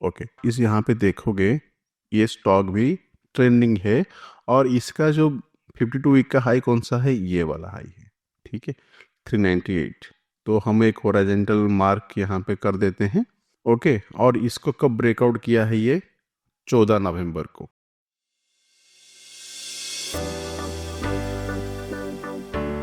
Okay, इस यहाँ पे देखोगे ये स्टॉक भी ट्रेंडिंग है और इसका जो 52 वीक का हाई कौन सा है, ये वाला हाई है। ठीक है, 398। तो हम एक हॉरिजॉन्टल मार्क यहाँ पे कर देते हैं। ओके, और इसको कब ब्रेकआउट किया है, ये 14 नवंबर को।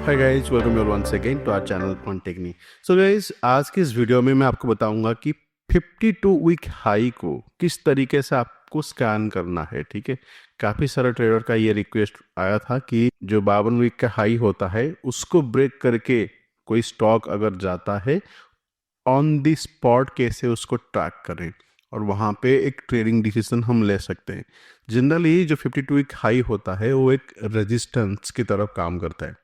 Hi guys, welcome you once again to our channel point technique. So guys, आज की इस वीडियो में मैं आपको बताऊंगा कि 52 वीक हाई को किस तरीके से आपको स्कैन करना है। ठीक है, काफ़ी सारे ट्रेडर का ये रिक्वेस्ट आया था कि जो 52 वीक का हाई होता है उसको ब्रेक करके कोई स्टॉक अगर जाता है, ऑन द स्पॉट कैसे उसको ट्रैक करें और वहाँ पे एक ट्रेडिंग डिसीजन हम ले सकते हैं। जनरली जो 52 वीक हाई होता है वो एक रेजिस्टेंस की तरफ काम करता है।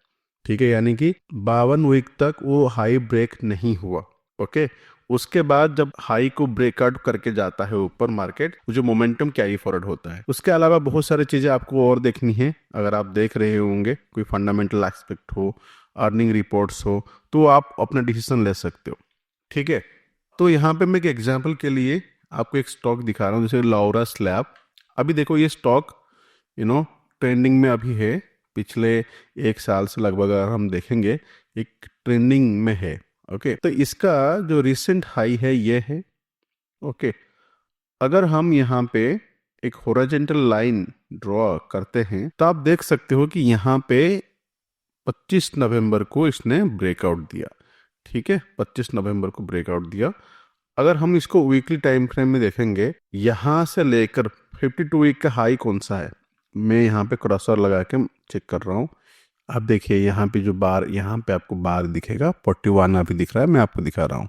ठीक है, यानी कि 52 वीक तक वो हाई ब्रेक नहीं हुआ। ओके, उसके बाद जब हाई को ब्रेकआउट करके जाता है ऊपर मार्केट, जो मोमेंटम कैरी फॉरवर्ड होता है। उसके अलावा बहुत सारी चीजें आपको और देखनी है। अगर आप देख रहे होंगे कोई फंडामेंटल एस्पेक्ट हो, अर्निंग रिपोर्ट्स हो, तो आप अपना डिसीजन ले सकते हो। ठीक है, तो यहाँ पे मैं एक एग्जांपल के लिए आपको एक स्टॉक दिखा रहा हूँ, जैसे लॉरा स्लैब। अभी देखो ये स्टॉक ट्रेंडिंग में अभी है। पिछले एक साल से लगभग अगर हम देखेंगे एक ट्रेंडिंग में है। ओके, तो इसका जो रिसेंट हाई है ये है। ओके, अगर हम यहाँ पे एक हॉरिजॉन्टल लाइन ड्रॉ करते हैं तो आप देख सकते हो कि यहाँ पे 25 नवंबर को इसने ब्रेकआउट दिया। ठीक है, 25 नवंबर को ब्रेकआउट दिया। अगर हम इसको वीकली टाइम फ्रेम में देखेंगे, यहां से लेकर 52 वीक का हाई कौन सा है, मैं यहाँ पे क्रॉसर लगा के चेक कर रहा हूँ। आप देखिए यहाँ पे जो बार, यहाँ पे आपको बार दिखेगा 41 अभी दिख रहा है, मैं आपको दिखा रहा हूँ।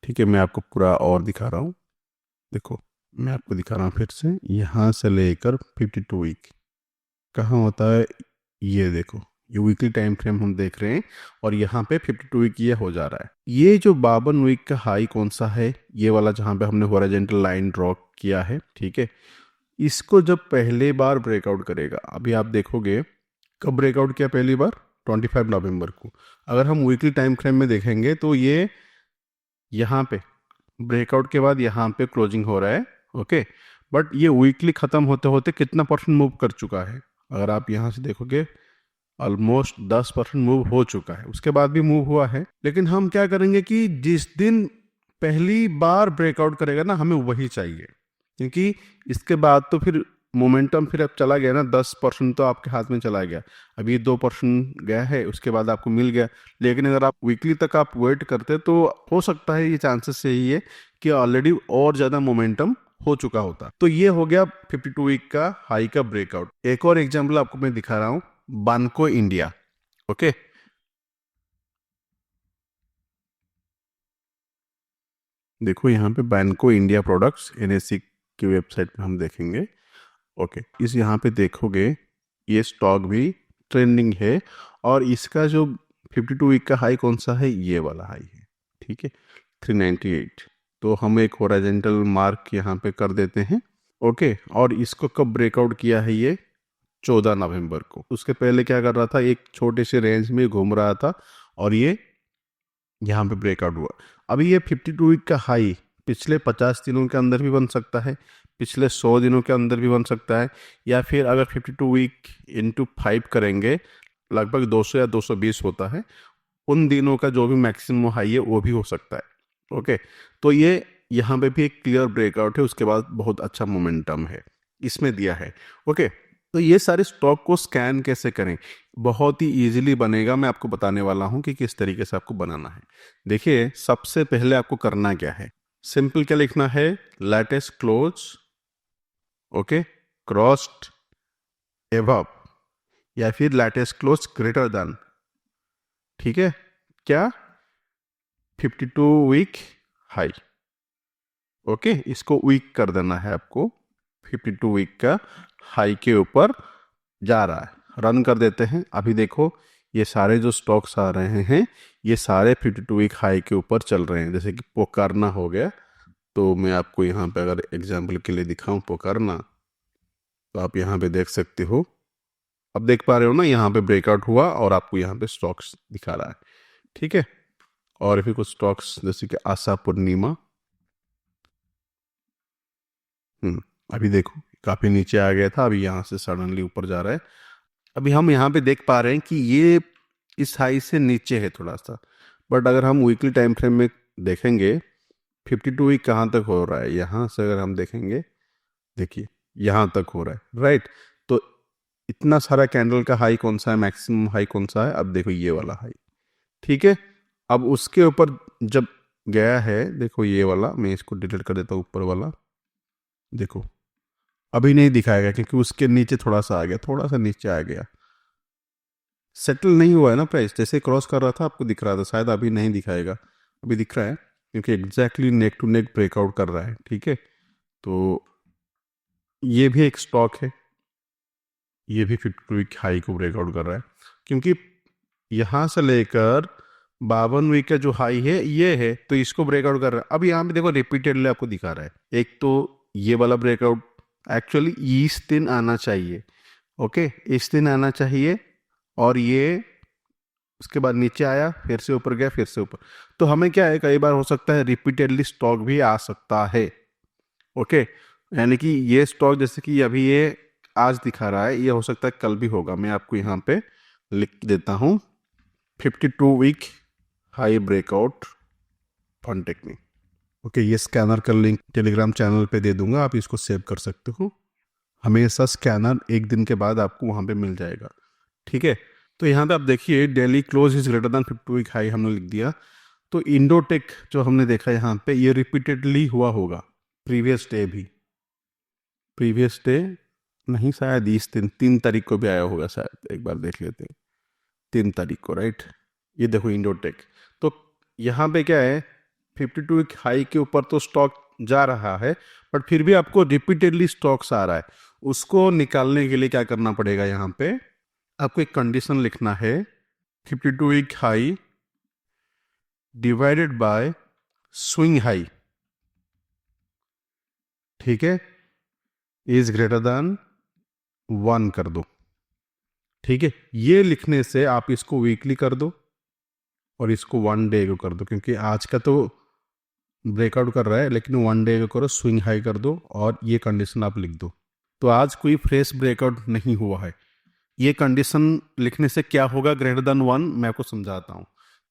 ठीक है, मैं आपको पूरा और दिखा रहा हूँ। देखो, मैं आपको दिखा रहा हूँ फिर से, यहाँ से लेकर 52 वीक कहाँ होता है, ये देखो, ये वीकली टाइम फ्रेम हम देख रहे हैं और यहाँ पे 52 वीक ये हो जा रहा है। ये जो 52 वीक का हाई कौन सा है, ये वाला जहाँ पे हमने हॉरिजॉन्टल लाइन ड्रॉ किया है। ठीक है, इसको जब पहले बार ब्रेकआउट करेगा, अभी आप देखोगे कब ब्रेकआउट किया पहली बार, 25 नवंबर को। अगर हम वीकली टाइम फ्रेम में देखेंगे तो ये यहाँ पे ब्रेकआउट के बाद यहाँ पे क्लोजिंग हो रहा है। ओके, बट ये वीकली खत्म होते होते कितना परसेंट मूव कर चुका है, अगर आप यहाँ से देखोगे ऑलमोस्ट 10% मूव हो चुका है। उसके बाद भी मूव हुआ है, लेकिन हम क्या करेंगे कि जिस दिन पहली बार ब्रेकआउट करेगा ना, हमें वही चाहिए, क्योंकि इसके बाद तो फिर मोमेंटम फिर अब चला गया ना, 10% तो आपके हाथ में चला गया। अभी 2% गया है, उसके बाद आपको मिल गया। लेकिन अगर आप वीकली तक आप वेट करते तो हो सकता है, ये चांसेस यही है कि ऑलरेडी और ज़्यादा मोमेंटम हो चुका होता। तो ये हो गया 52 वीक का हाई का ब्रेकआउट। एक और एग्जाम्पल आपको मैं दिखा रहा हूँ, बानको इंडिया। ओके, देखो यहाँ पे बैंको इंडिया प्रोडक्ट्स एनएससी की वेबसाइट पे हम देखेंगे। ओके, इस यहाँ पे देखोगे ये स्टॉक भी ट्रेंडिंग है और इसका जो 52 वीक का हाई कौन सा है, ये वाला हाई है। ठीक है, 398। तो हम एक हॉरिजॉन्टल मार्क यहाँ पे कर देते हैं। ओके, और इसको कब ब्रेकआउट किया है, ये 14 नवंबर को। उसके पहले क्या कर रहा था, एक छोटे से रेंज में घूम रहा था और ये यहाँ पे ब्रेकआउट हुआ। अभी ये 52 वीक का हाई पिछले 50 दिनों के अंदर भी बन सकता है, पिछले 100 दिनों के अंदर भी बन सकता है, या फिर अगर 52 वीक इंटू 5 करेंगे, लगभग 200 या 220 होता है। उन दिनों का जो भी मैक्सिमम हाई है वो भी हो सकता है। ओके, तो ये यहाँ पे भी एक क्लियर ब्रेकआउट है, उसके बाद बहुत अच्छा मोमेंटम है इसमें दिया है। ओके, तो ये सारे स्टॉक को स्कैन कैसे करें, बहुत ही इजीली बनेगा। मैं आपको बताने वाला हूँ कि किस तरीके से आपको बनाना है। देखिए, सबसे पहले आपको करना क्या है, सिंपल क्या लिखना है, latest close, okay, crossed above, या फिर लेटेस्ट क्लोज ग्रेटर देन। ठीक है, क्या, 52 वीक हाई। ओके, इसको वीक कर देना है आपको, 52 वीक का हाई के ऊपर जा रहा है। रन कर देते हैं। अभी देखो, ये सारे जो स्टॉक्स आ रहे हैं ये सारे 52 वीक हाई के ऊपर चल रहे हैं। जैसे कि पोकारना हो गया, तो मैं आपको यहाँ पे अगर एग्जांपल के लिए दिखाऊं पोकारना, तो आप यहाँ पे देख सकते हो। अब देख पा रहे हो ना, यहाँ पे ब्रेकआउट हुआ और आपको यहाँ पे स्टॉक्स दिखा रहा है। ठीक है, और फिर कुछ स्टॉक्स जैसे कि आशा पूर्णिमा, अभी देखो काफी नीचे आ गया था, अभी यहाँ से सडनली ऊपर जा रहा है। अभी हम यहाँ पे देख पा रहे हैं कि ये इस हाई से नीचे है थोड़ा सा, बट अगर हम वीकली टाइम फ्रेम में देखेंगे 52 वीक कहाँ तक हो रहा है, यहाँ से अगर हम देखेंगे, देखिए यहाँ तक हो रहा है, राइट। तो इतना सारा कैंडल का हाई कौन सा है, मैक्सिमम हाई कौन सा है, अब देखो ये वाला हाई, ठीक है। अब उसके ऊपर जब गया है, देखो ये वाला, मैं इसको डिलीट कर देता हूँ, ऊपर वाला देखो अभी नहीं दिखाएगा क्योंकि उसके नीचे थोड़ा सा आ गया, थोड़ा सा नीचे आ गया, सेटल नहीं हुआ है ना प्राइस। जैसे क्रॉस कर रहा था आपको दिख रहा था, शायद अभी नहीं दिखाएगा, अभी दिख रहा है क्योंकि exactly neck to neck breakout कर रहा है, ठीक है। तो ये भी एक स्टॉक है, ये भी 50 वीक हाई को ब्रेकआउट कर रहा है, क्योंकि यहाँ से लेकर 52 वीक का जो हाई है ये है, तो इसको ब्रेकआउट कर रहा है। अब यहाँ पे देखो रिपीटेडली आपको दिखा रहा है, एक तो ये वाला ब्रेकआउट एक्चुअली इस दिन आना चाहिए, ओके, इस दिन आना चाहिए, और ये उसके बाद नीचे आया, फिर से ऊपर गया, फिर से ऊपर। तो हमें क्या है, कई बार हो सकता है रिपीटेडली स्टॉक भी आ सकता है, ओके। यानी कि ये स्टॉक जैसे कि अभी ये आज दिखा रहा है, ये हो सकता है कल भी होगा। मैं आपको यहाँ पे लिख देता हूँ 52 week high breakout fun technique, okay. ये स्कैनर का लिंक टेलीग्राम चैनल पे दे दूंगा, आप इसको सेव कर सकते हो। हमेशा स्कैनर एक दिन के बाद आपको वहाँ पे मिल जाएगा, ठीक है। तो यहाँ पे आप देखिए daily close is greater than 50 week high हमने लिख दिया। तो इंडोटेक जो हमने देखा यहाँ पे, ये रिपीटेडली हुआ होगा, प्रीवियस डे भी, प्रीवियस डे नहीं, शायद इस दिन 3 तारीख को भी आया होगा, शायद एक बार देख लेते हैं, 3 तारीख को, राइट। ये देखो इंडोटेक। तो यहाँ पे क्या है, 52 वीक हाई के ऊपर तो स्टॉक जा रहा है, बट फिर भी आपको रिपीटेडली स्टॉक्स आ रहा है। उसको निकालने के लिए क्या करना पड़ेगा, यहाँ पे आपको एक कंडीशन लिखना है, 52 week high divided by swing high, ठीक है, इज ग्रेटर देन 1 कर दो, ठीक है। ये लिखने से आप इसको वीकली कर दो और इसको 1 डे को कर दो, क्योंकि आज का तो ब्रेकआउट कर रहा है, लेकिन 1 डे को करो, स्विंग हाई कर दो, और ये कंडीशन आप लिख दो। तो आज कोई फ्रेश ब्रेकआउट नहीं हुआ है। ये कंडीशन लिखने से क्या होगा, ग्रेटर देन 1, मैं आपको समझाता हूँ।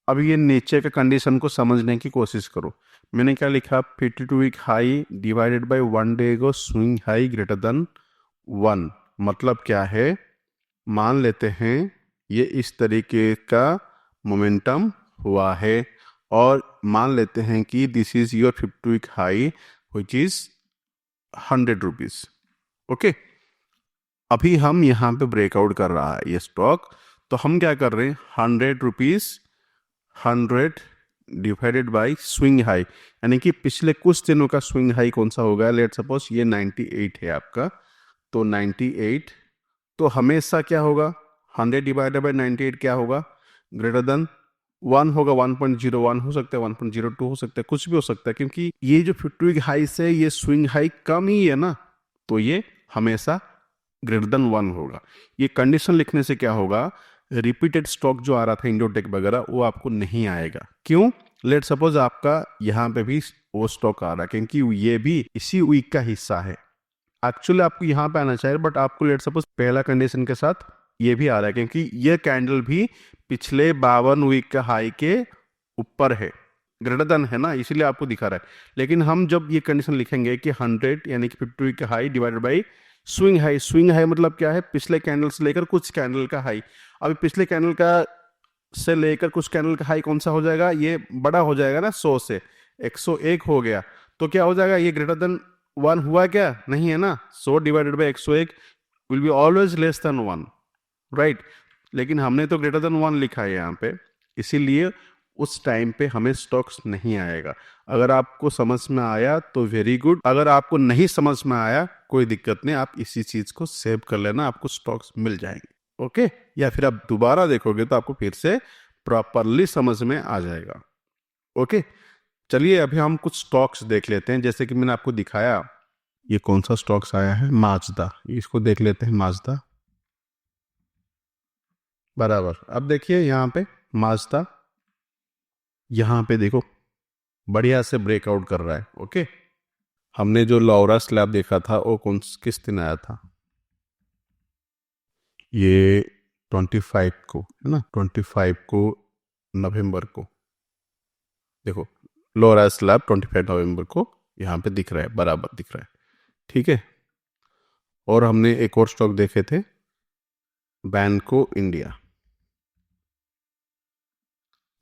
अब ये नीचे के कंडीशन को समझने की कोशिश करो। मैंने क्या लिखा, 52 week high divided by 1 day को स्विंग हाई ग्रेटर देन 1, मतलब क्या है, मान लेते हैं ये इस तरीके का मोमेंटम हुआ है, और मान लेते हैं कि this is your 50 week high which is 100 rupees, okay. अभी हम यहाँ पे ब्रेकआउट कर रहा है ये स्टॉक, तो हम क्या कर रहे हैं, 100 rupees 100 divided by swing high, यानी कि पिछले कुछ दिनों का स्विंग हाई कौन सा होगा, लेट सपोज ये 98 है आपका, तो 98, तो हमेशा क्या होगा, 100 डिवाइडेड बाय 98 क्या होगा, ग्रेटर देन 1 होगा, 1.01 हो सकता है, 1.02 हो सकता है, कुछ भी हो सकता है, क्योंकि ये जो 50 वीक हाई से ये स्विंग हाई कम ही है ना, तो ये हमेशा ग्रेटर देन 1 होगा। ये कंडीशन लिखने से क्या होगा, रिपीटेड स्टॉक जो आ रहा था इंडोटेक वगैरह, वो आपको नहीं आएगा। क्यों, लेट सपोज आपका यहाँ पे भी वो स्टॉक आ रहा है, क्योंकि ये भी इसी वीक का हिस्सा है। एक्चुअली आपको यहाँ पे आना चाहिए, बट आपको लेट सपोज पहला कंडीशन के साथ ये भी आ रहा है, क्योंकि ये कैंडल भी पिछले 52 वीक का हाई के ऊपर है, ग्रेटर देन है ना, इसीलिए आपको दिखा रहा है। लेकिन हम जब ये कंडीशन लिखेंगे कि 100 यानी कि 50 वीक का high divided by swing high, swing high मतलब क्या है, पिछले कैंडल से लेकर कुछ कैंडल का हाई। अभी पिछले कैंडल का से लेकर कुछ कैंडल का हाई कौन सा हो जाएगा, ये बड़ा हो जाएगा ना, 100 से 101 हो गया, तो क्या हो जाएगा, ये ग्रेटर देन 1 हुआ क्या, नहीं है ना। 100 divided by 101 will be always less than 1, right. लेकिन हमने तो ग्रेटर देन 1 लिखा है यहाँ पे, इसीलिए उस टाइम पे हमें स्टॉक्स नहीं आएगा। अगर आपको समझ में आया तो वेरी गुड, अगर आपको नहीं समझ में आया कोई दिक्कत नहीं, आप इसी चीज को सेव कर लेना, आपको स्टॉक्स मिल जाएंगे, ओके। या फिर आप दोबारा देखोगे तो आपको फिर से प्रॉपरली समझ में आ जाएगा, ओके। चलिए अभी हम कुछ स्टॉक्स देख लेते हैं, जैसे कि मैंने आपको दिखाया, ये कौन सा स्टॉक्स आया है, माजदा, इसको देख लेते हैं, माजदा बराबर। अब देखिए यहाँ पे माजदा, यहाँ पे देखो बढ़िया से ब्रेकआउट कर रहा है, ओके। हमने जो लॉरा स्लैब देखा था वो किस दिन आया था? ये 25 को है ना, 25 को नवंबर को। देखो, लॉरा स्लैब 25 नवंबर को यहाँ पे दिख रहा है, बराबर दिख रहा है। ठीक है। और हमने एक और स्टॉक देखे थे, बैंको इंडिया,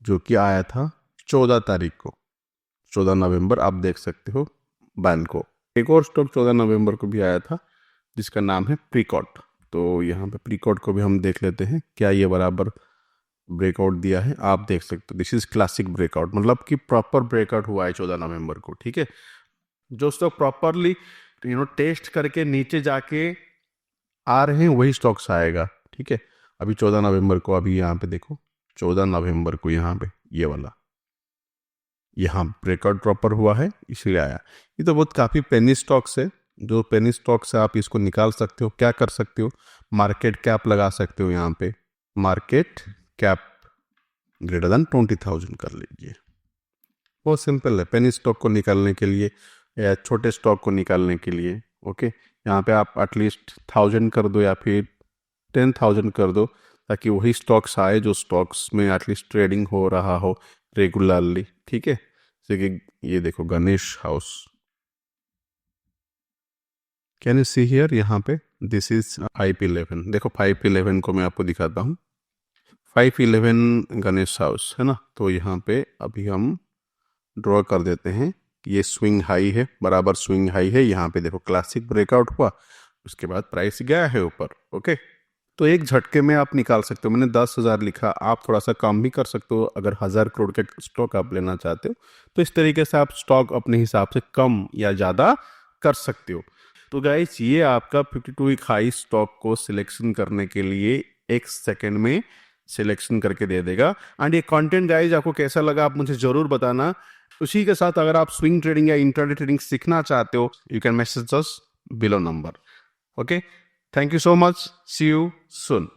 जो कि आया था 14 तारीख को, 14 नवंबर आप देख सकते हो बैंको। एक और स्टॉक 14 नवंबर को भी आया था जिसका नाम है प्रीकॉट। तो यहाँ पे प्रीकॉट को भी हम देख लेते हैं, क्या ये बराबर ब्रेकआउट दिया है? आप देख सकते हो, दिस इज क्लासिक ब्रेकआउट, मतलब कि प्रॉपर ब्रेकआउट हुआ है 14 नवंबर को। ठीक है। जो स्टॉक प्रॉपरली टेस्ट करके नीचे जाके आ रहे हैं वही स्टॉक्स आएगा। ठीक है। अभी 14 नवंबर को, अभी यहाँ पे देखो, 14 नवंबर को यहाँ पे ये वाला यहाँ ब्रेकआउट प्रॉपर हुआ है, इसलिए आया। ये तो बहुत काफ़ी पेनी स्टॉक्स है, जो पेनी स्टॉक्स है आप इसको निकाल सकते हो। क्या कर सकते हो? मार्केट कैप लगा सकते हो यहाँ पे, मार्केट कैप ग्रेटर देन 20,000 कर लीजिए। बहुत सिंपल है पेनी स्टॉक को निकालने के लिए या छोटे स्टॉक को निकालने के लिए। ओके, यहाँ पे आप एटलीस्ट 1000 कर दो या फिर 10,000 कर दो, ताकि वही स्टॉक्स आए जो स्टॉक्स में एटलीस्ट ट्रेडिंग हो रहा हो रेगुलरली। ठीक है। जैसे कि ये देखो Ganesh house, can you see here, यहाँ पे दिस इज 511। देखो 511 को मैं आपको दिखाता हूँ, 511 गणेश हाउस है ना। तो यहाँ पे अभी हम ड्रॉ कर देते हैं, ये स्विंग हाई है, बराबर स्विंग हाई है। यहाँ पे देखो क्लासिक ब्रेकआउट हुआ, उसके बाद प्राइस गया है ऊपर। ओके, तो एक झटके में आप निकाल सकते हो। मैंने 10,000 लिखा, आप थोड़ा सा कम भी कर सकते हो अगर 1000 करोड़ के स्टॉक आप लेना चाहते हो। तो इस तरीके से आप स्टॉक अपने हिसाब से कम या ज़्यादा कर सकते हो। तो गाइस, ये आपका 52 वीक हाई स्टॉक को सिलेक्शन करने के लिए 1 सेकेंड में सिलेक्शन करके दे देगा। एंड ये कंटेंट गाइस आपको कैसा लगा आप मुझे जरूर बताना। उसी के साथ अगर आप स्विंग ट्रेडिंग या इंट्राडे ट्रेडिंग सीखना चाहते हो, you can message us below number. Okay, thank you so much, see you soon.